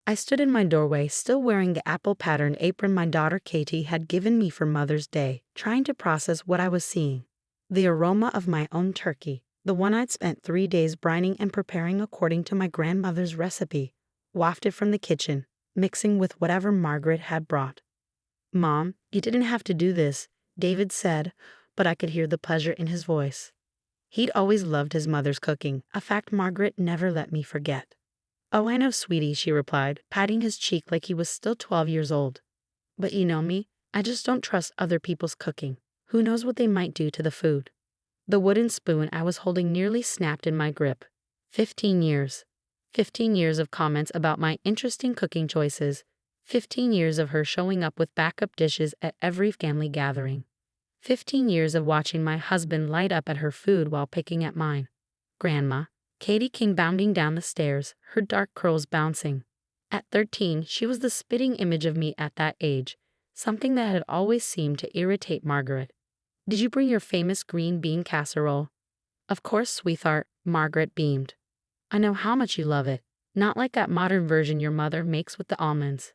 I stood in my doorway, still wearing the apple-patterned apron my daughter Katie had given me for Mother's Day, trying to process what I was seeing. The aroma of my own turkey, the one I'd spent 3 days brining and preparing according to my grandmother's recipe, wafted from the kitchen, mixing with whatever Margaret had brought. "Mom, you didn't have to do this," David said, but I could hear the pleasure in his voice. He'd always loved his mother's cooking, a fact Margaret never let me forget. "Oh, I know, sweetie," she replied, patting his cheek like he was still 12 years old. "But you know me, I just don't trust other people's cooking. Who knows what they might do to the food?" The wooden spoon I was holding nearly snapped in my grip. 15 years. 15 years of comments about my interesting cooking choices. 15 years of her showing up with backup dishes at every family gathering. 15 years of watching my husband light up at her food while picking at mine. "Grandma." Katie came bounding down the stairs, her dark curls bouncing. At 13, she was the spitting image of me at that age, something that had always seemed to irritate Margaret. "Did you bring your famous green bean casserole?" "Of course, sweetheart," Margaret beamed. "I know how much you love it. Not like that modern version your mother makes with the almonds."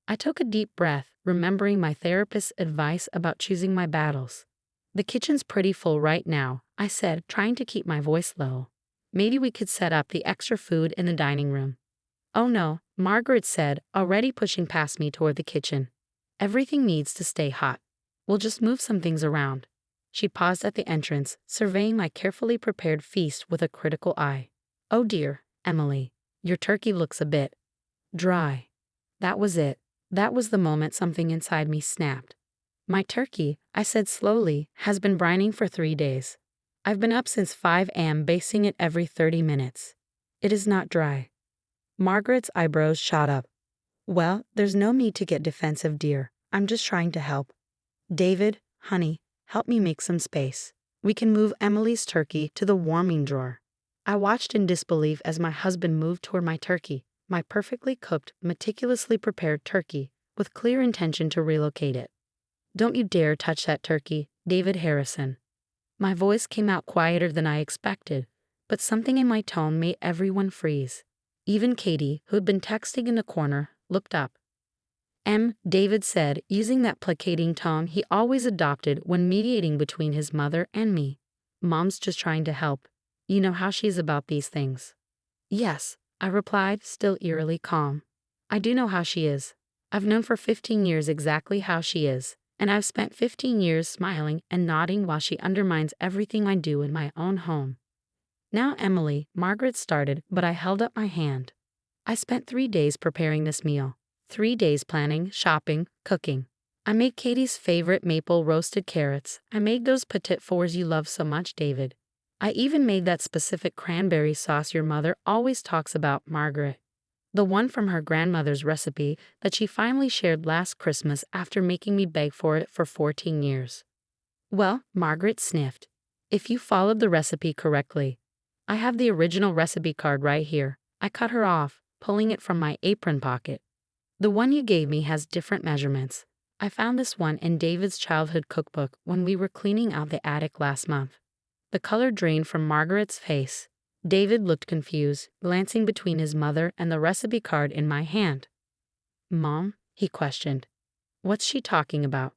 I took a deep breath, remembering my therapist's advice about choosing my battles. "The kitchen's pretty full right now," I said, trying to keep my voice low. "Maybe we could set up the extra food in the dining room." "Oh no," Margaret said, already pushing past me toward the kitchen. "Everything needs to stay hot. We'll just move some things around." She paused at the entrance, surveying my carefully prepared feast with a critical eye. "Oh dear, Emily, your turkey looks a bit dry." That was it. That was the moment something inside me snapped. "My turkey," I said slowly, "has been brining for 3 days. I've been up since 5 a.m. basting it every 30 minutes. It is not dry." Margaret's eyebrows shot up. "Well, there's no need to get defensive, dear. I'm just trying to help. David, honey, help me make some space. We can move Emily's turkey to the warming drawer." I watched in disbelief as my husband moved toward my turkey, my perfectly cooked, meticulously prepared turkey, with clear intention to relocate it. "Don't you dare touch that turkey, David Harrison." My voice came out quieter than I expected, but something in my tone made everyone freeze. Even Katie, who had been texting in the corner, looked up. David said, using that placating tone he always adopted when mediating between his mother and me. "Mom's just trying to help. You know how she's about these things." "Yes," I replied, still eerily calm. "I do know how she is. I've known for 15 years exactly how she is. And I've spent 15 years smiling and nodding while she undermines everything I do in my own home." "Now, Emily," Margaret started, but I held up my hand. "I spent 3 days preparing this meal. 3 days planning, shopping, cooking. I made Katie's favorite maple roasted carrots. I made those petit fours you love so much, David. I even made that specific cranberry sauce your mother always talks about, Margaret. The one from her grandmother's recipe that she finally shared last Christmas after making me beg for it for 14 years. "Well," Margaret sniffed, "if you followed the recipe correctly. I have the original recipe card right here." I cut her off, pulling it from my apron pocket. "The one you gave me has different measurements. I found this one in David's childhood cookbook when we were cleaning out the attic last month." The color drained from Margaret's face. David looked confused, glancing between his mother and the recipe card in my hand. "Mom?" he questioned. "What's she talking about?"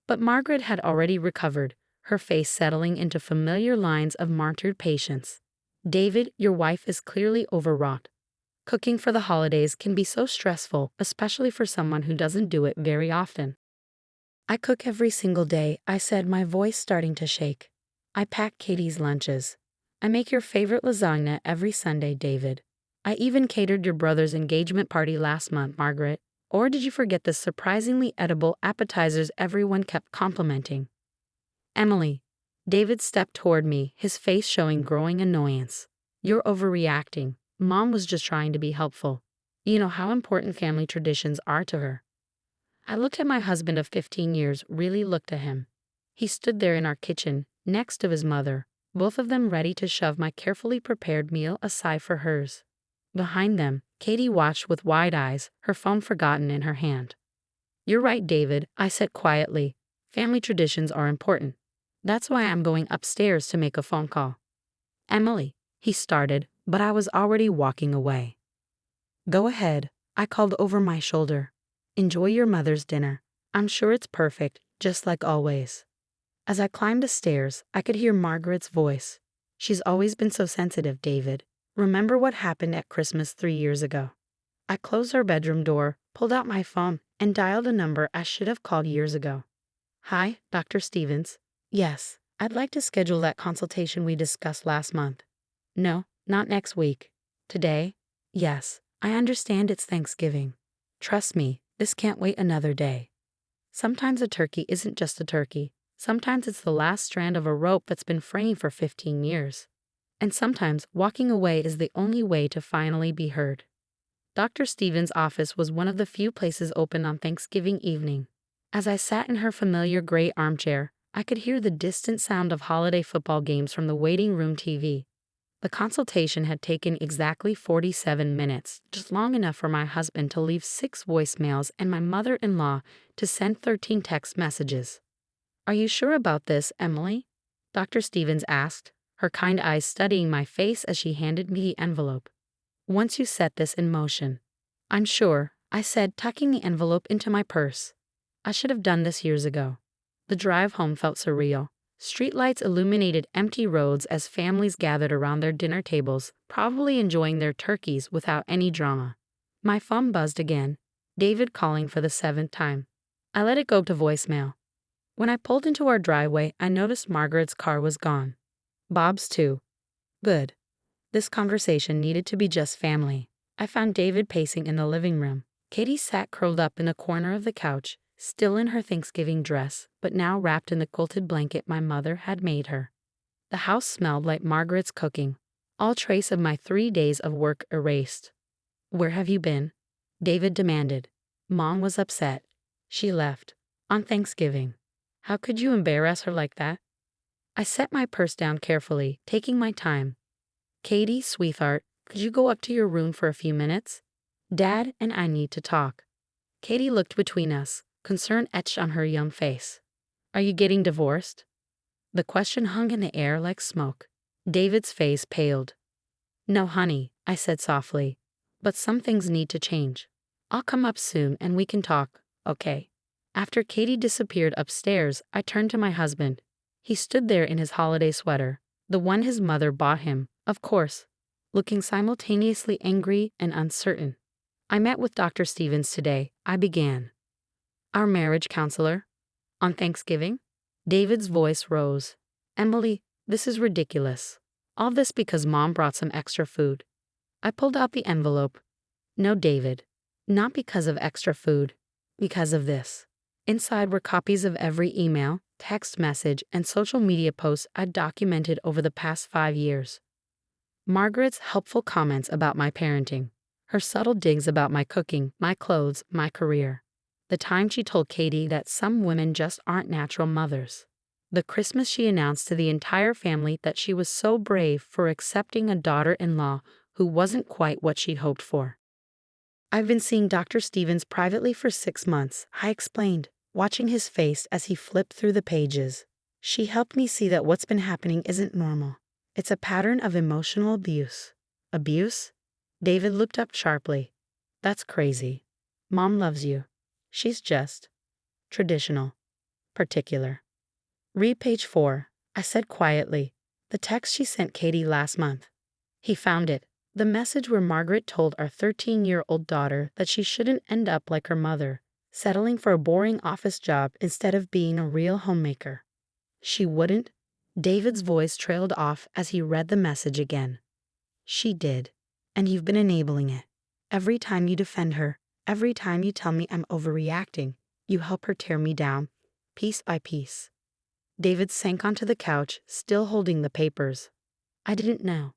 But Margaret had already recovered, her face settling into familiar lines of martyred patience. "David, your wife is clearly overwrought. Cooking for the holidays can be so stressful, especially for someone who doesn't do it very often." "I cook every single day," I said, my voice starting to shake. "I pack Katie's lunches. I make your favorite lasagna every Sunday, David. I even catered your brother's engagement party last month, Margaret. Or did you forget the surprisingly edible appetizers everyone kept complimenting?" "Emily." David stepped toward me, his face showing growing annoyance. "You're overreacting. Mom was just trying to be helpful. You know how important family traditions are to her." I looked at my husband of 15 years, really looked at him. He stood there in our kitchen, next to his mother, both of them ready to shove my carefully prepared meal aside for hers. Behind them, Katie watched with wide eyes, her phone forgotten in her hand. "You're right, David," I said quietly. "Family traditions are important. That's why I'm going upstairs to make a phone call." "Emily," he started, but I was already walking away. "Go ahead," I called over my shoulder. Enjoy your mother's dinner. I'm sure it's perfect, just like always. As I climbed the stairs, I could hear Margaret's voice. She's always been so sensitive, David. Remember what happened at Christmas 3 years ago? I closed her bedroom door, pulled out my phone, and dialed a number I should have called years ago. Hi, Dr. Stevens. Yes, I'd like to schedule that consultation we discussed last month. No, not next week. Today? Yes, I understand it's Thanksgiving. Trust me, this can't wait another day. Sometimes a turkey isn't just a turkey. Sometimes it's the last strand of a rope that's been fraying for 15 years. And sometimes walking away is the only way to finally be heard. Dr. Stevens' office was one of the few places open on Thanksgiving evening. As I sat in her familiar gray armchair, I could hear the distant sound of holiday football games from the waiting room TV. The consultation had taken exactly 47 minutes, just long enough for my husband to leave 6 voicemails and my mother-in-law to send 13 text messages. Are you sure about this, Emily? Dr. Stevens asked, her kind eyes studying my face as she handed me the envelope. Once you set this in motion. I'm sure, I said, tucking the envelope into my purse. I should have done this years ago. The drive home felt surreal. Streetlights illuminated empty roads as families gathered around their dinner tables, probably enjoying their turkeys without any drama. My phone buzzed again, David calling for the 7th time. I let it go to voicemail. When I pulled into our driveway, I noticed Margaret's car was gone. Bob's too. Good. This conversation needed to be just family. I found David pacing in the living room. Katie sat curled up in a corner of the couch, still in her Thanksgiving dress, but now wrapped in the quilted blanket my mother had made her. The house smelled like Margaret's cooking, all trace of my 3 days of work erased. Where have you been? David demanded. Mom was upset. She left. On Thanksgiving. How could you embarrass her like that? I set my purse down carefully, taking my time. Katie, sweetheart, could you go up to your room for a few minutes? Dad and I need to talk. Katie looked between us, concern etched on her young face. Are you getting divorced? The question hung in the air like smoke. David's face paled. No, honey, I said softly, but some things need to change. I'll come up soon and we can talk, okay? After Katie disappeared upstairs, I turned to my husband. He stood there in his holiday sweater, the one his mother bought him, of course, looking simultaneously angry and uncertain. I met with Dr. Stevens today, I began. Our marriage counselor? On Thanksgiving? David's voice rose. Emily, this is ridiculous. All this because Mom brought some extra food. I pulled out the envelope. No, David. Not because of extra food. Because of this. Inside were copies of every email, text message, and social media post I'd documented over the past 5 years. Margaret's helpful comments about my parenting. Her subtle digs about my cooking, my clothes, my career. The time she told Katie that some women just aren't natural mothers. The Christmas she announced to the entire family that she was so brave for accepting a daughter-in-law who wasn't quite what she'd hoped for. I've been seeing Dr. Stevens privately for 6 months, I explained, watching his face as he flipped through the pages. She helped me see that what's been happening isn't normal. It's a pattern of emotional abuse. Abuse? David looked up sharply. That's crazy. Mom loves you. She's just traditional. Particular. Read page 4, I said quietly. The text she sent Katie last month. He found it. The message where Margaret told our 13-year-old daughter that she shouldn't end up like her mother, settling for a boring office job instead of being a real homemaker. She wouldn't? David's voice trailed off as he read the message again. She did. And you've been enabling it. Every time you defend her, every time you tell me I'm overreacting, you help her tear me down, piece by piece. David sank onto the couch, still holding the papers. I didn't know.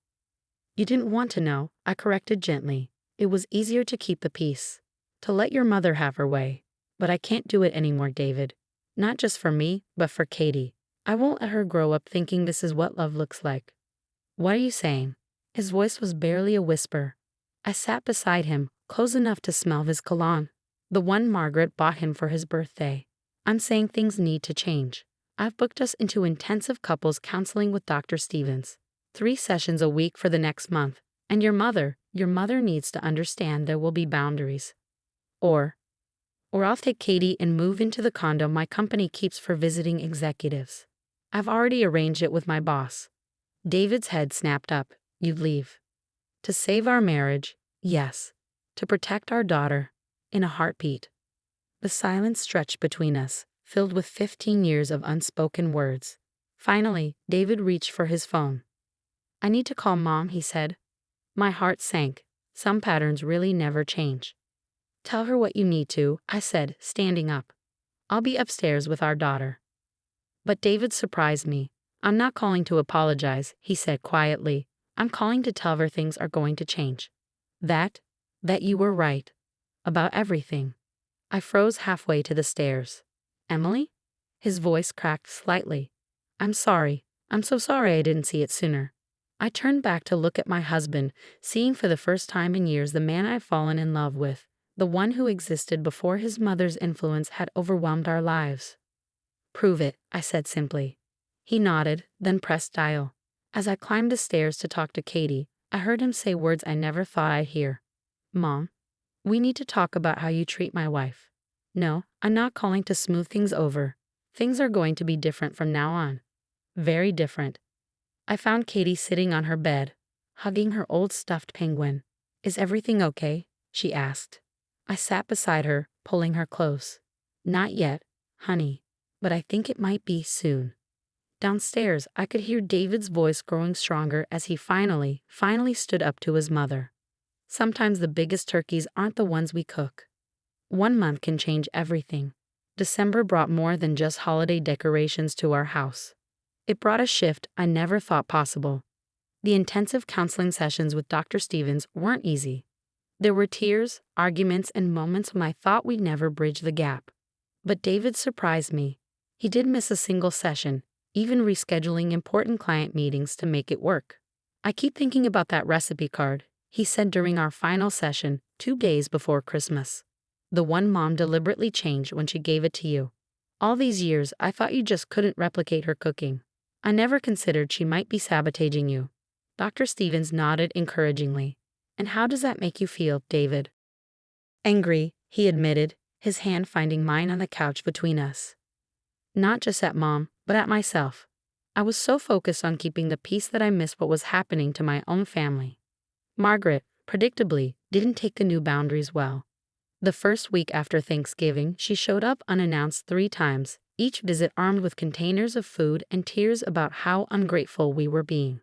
You didn't want to know, I corrected gently. It was easier to keep the peace, to let your mother have her way. But I can't do it anymore, David. Not just for me, but for Katie. I won't let her grow up thinking this is what love looks like. What are you saying? His voice was barely a whisper. I sat beside him, close enough to smell his cologne, the one Margaret bought him for his birthday. I'm saying things need to change. I've booked us into intensive couples counseling with Dr. Stevens. 3 sessions a week for the next month. And your mother needs to understand there will be boundaries. Or, or I'll take Katie and move into the condo my company keeps for visiting executives. I've already arranged it with my boss. David's head snapped up. You'd leave. To save our marriage, yes. To protect our daughter, in a heartbeat. The silence stretched between us, filled with 15 years of unspoken words. Finally, David reached for his phone. I need to call Mom, he said. My heart sank. Some patterns really never change. Tell her what you need to, I said, standing up. I'll be upstairs with our daughter. But David surprised me. I'm not calling to apologize, he said quietly. I'm calling to tell her things are going to change. That you were right. About everything. I froze halfway to the stairs. Emily? His voice cracked slightly. I'm sorry. I'm so sorry I didn't see it sooner. I turned back to look at my husband, seeing for the first time in years the man I'd fallen in love with, the one who existed before his mother's influence had overwhelmed our lives. Prove it, I said simply. He nodded, then pressed dial. As I climbed the stairs to talk to Katie, I heard him say words I never thought I'd hear. Mom, we need to talk about how you treat my wife. No, I'm not calling to smooth things over. Things are going to be different from now on. Very different. I found Katie sitting on her bed, hugging her old stuffed penguin. Is everything okay? She asked. I sat beside her, pulling her close. Not yet, honey, but I think it might be soon. Downstairs, I could hear David's voice growing stronger as he finally stood up to his mother. Sometimes the biggest turkeys aren't the ones we cook. 1 month can change everything. December brought more than just holiday decorations to our house. It brought a shift I never thought possible. The intensive counseling sessions with Dr. Stevens weren't easy. There were tears, arguments, and moments when I thought we'd never bridge the gap. But David surprised me. He didn't miss a single session, even rescheduling important client meetings to make it work. I keep thinking about that recipe card, he said during our final session, 2 days before Christmas. The one Mom deliberately changed when she gave it to you. All these years, I thought you just couldn't replicate her cooking. I never considered she might be sabotaging you. Dr. Stevens nodded encouragingly. And how does that make you feel, David? Angry, he admitted, his hand finding mine on the couch between us. Not just at Mom, but at myself. I was so focused on keeping the peace that I missed what was happening to my own family. Margaret, predictably, didn't take the new boundaries well. The first week after Thanksgiving, she showed up unannounced 3 times, each visit armed with containers of food and tears about how ungrateful we were being.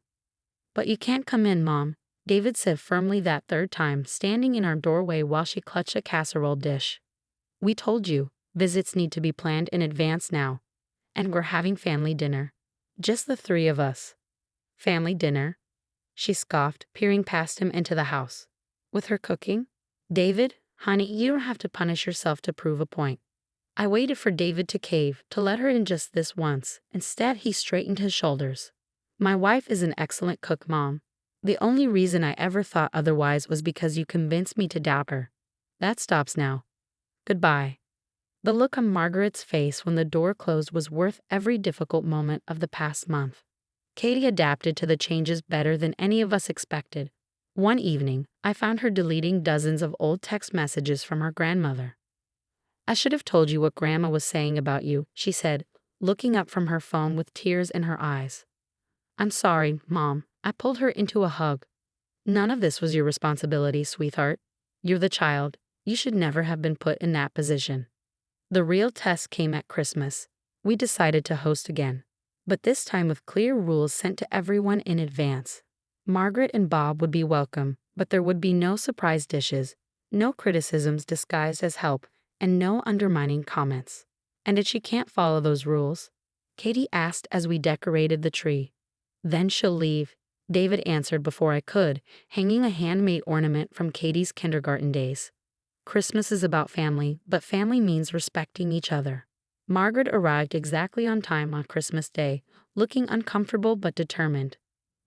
But you can't come in, Mom, David said firmly that 3rd time, standing in our doorway while she clutched a casserole dish. We told you, visits need to be planned in advance now. And we're having family dinner. Just the 3 of us. Family dinner? She scoffed, peering past him into the house. With her cooking? David, honey, you don't have to punish yourself to prove a point. I waited for David to cave, to let her in just this once. Instead, he straightened his shoulders. My wife is an excellent cook, Mom. The only reason I ever thought otherwise was because you convinced me to doubt her. That stops now. Goodbye. The look on Margaret's face when the door closed was worth every difficult moment of the past month. Katie adapted to the changes better than any of us expected. One evening, I found her deleting dozens of old text messages from her grandmother. I should have told you what Grandma was saying about you, she said, looking up from her phone with tears in her eyes. I'm sorry, Mom. I pulled her into a hug. None of this was your responsibility, sweetheart. You're the child. You should never have been put in that position. The real test came at Christmas. We decided to host again, but this time with clear rules sent to everyone in advance. Margaret and Bob would be welcome, but there would be no surprise dishes, no criticisms disguised as help, and no undermining comments. And if she can't follow those rules? Katie asked as we decorated the tree. Then she'll leave, David answered before I could, hanging a handmade ornament from Katie's kindergarten days. Christmas is about family, but family means respecting each other. Margaret arrived exactly on time on Christmas Day, looking uncomfortable but determined.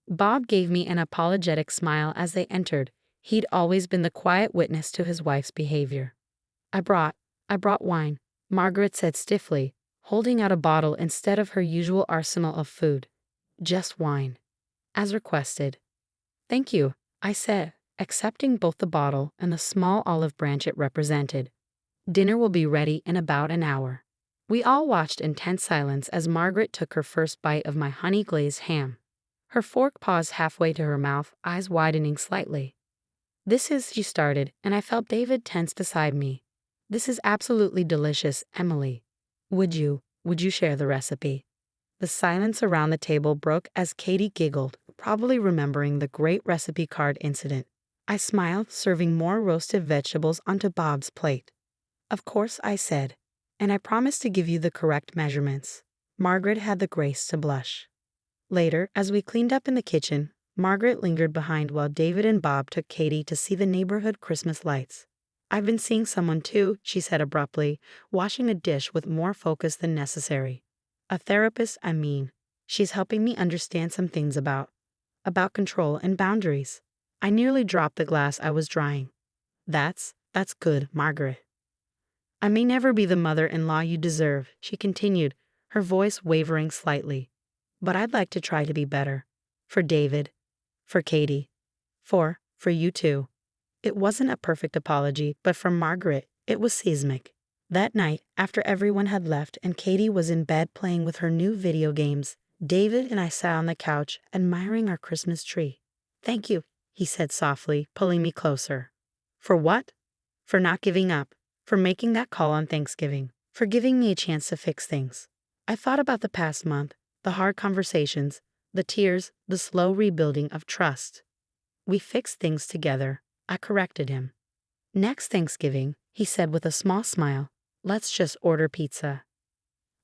Bob gave me an apologetic smile as they entered. He'd always been the quiet witness to his wife's behavior. I brought wine, Margaret said stiffly, holding out a bottle instead of her usual arsenal of food. Just wine. As requested. Thank you, I said, accepting both the bottle and the small olive branch it represented. Dinner will be ready in about an hour. We all watched in tense silence as Margaret took her first bite of my honey-glazed ham. Her fork paused halfway to her mouth, eyes widening slightly. "This is," she started, and I felt David tense beside me. "This is absolutely delicious, Emily. Would you share the recipe?" The silence around the table broke as Katie giggled, probably remembering the great recipe card incident. I smiled, serving more roasted vegetables onto Bob's plate. "Of course," I said, "and I promise to give you the correct measurements." Margaret had the grace to blush. Later, as we cleaned up in the kitchen, Margaret lingered behind while David and Bob took Katie to see the neighborhood Christmas lights. "I've been seeing someone too," she said abruptly, washing a dish with more focus than necessary. "A therapist, I mean. She's helping me understand some things about control and boundaries." I nearly dropped the glass I was drying. That's good, Margaret." "I may never be the mother-in-law you deserve," she continued, her voice wavering slightly. "But I'd like to try to be better. For David. For Katie. For you too." It wasn't a perfect apology, but from Margaret, it was seismic. That night, after everyone had left and Katie was in bed playing with her new video games, David and I sat on the couch, admiring our Christmas tree. "Thank you," he said softly, pulling me closer. "For what?" "For not giving up. For making that call on Thanksgiving. For giving me a chance to fix things." I thought about the past month, the hard conversations, the tears, the slow rebuilding of trust. We fixed things together. I corrected him. "Next Thanksgiving," he said with a small smile, "let's just order pizza."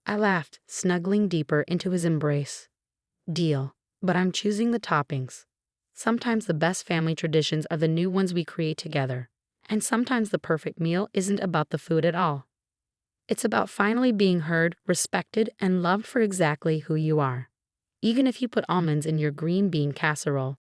I laughed, snuggling deeper into his embrace. "Deal, but I'm choosing the toppings. Sometimes the best family traditions are the new ones we create together. And sometimes the perfect meal isn't about the food at all. It's about finally being heard, respected, and loved for exactly who you are. Even if you put almonds in your green bean casserole,